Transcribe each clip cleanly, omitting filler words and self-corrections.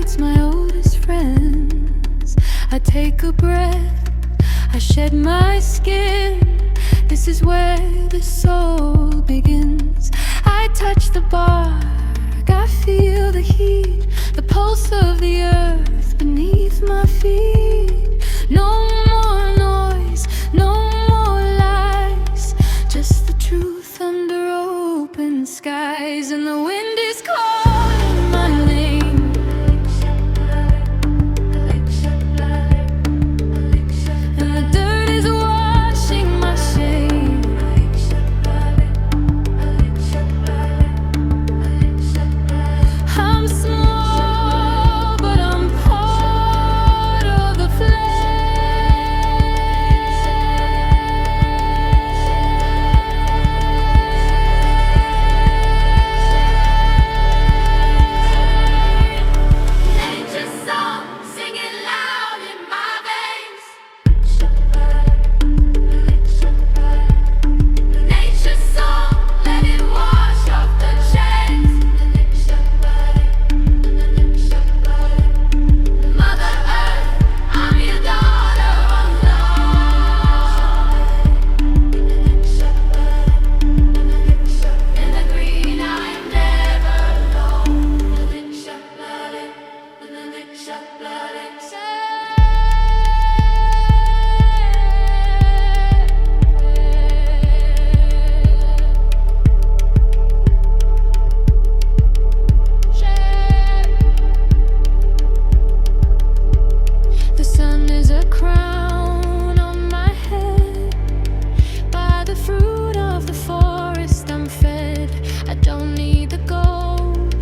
it's my oldest friends. I take a breath, I shed my skin. This is where the soul begins. I touch the bark, I feel the heat, the pulse of the earth beneath my feet. No more noise, no more lies, just the truth under open skies. And the wind is calling my name, and the dirt is washing my shame. I'm small, but I'm part of the nature's song singing loud in my veins. Nature's song, let it wash off the chains. Mother Earth, I'm your daughter unknown. In the green, I am never alone. The sun is a crown on my head. By the fruit of the forest I'm fed. I don't need the gold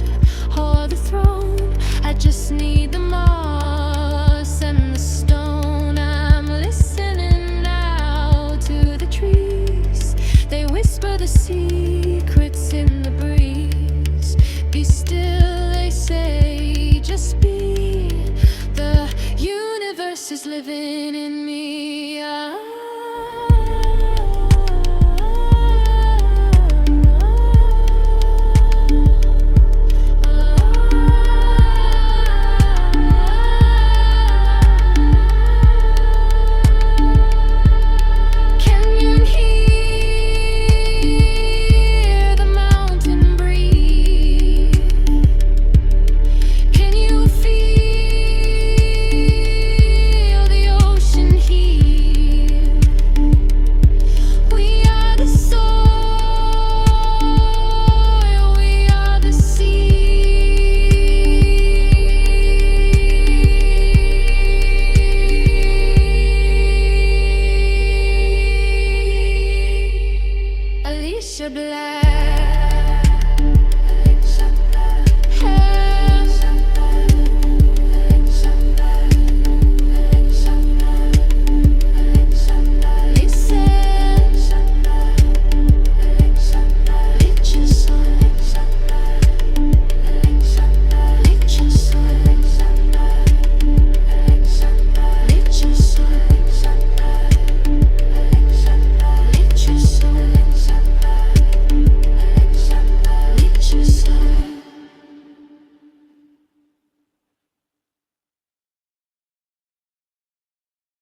or the throne, I just need the moss and the stone. I'm listening now to the trees. They whisper the secrets in the breeze. Be still, they say, just be. The universe is living in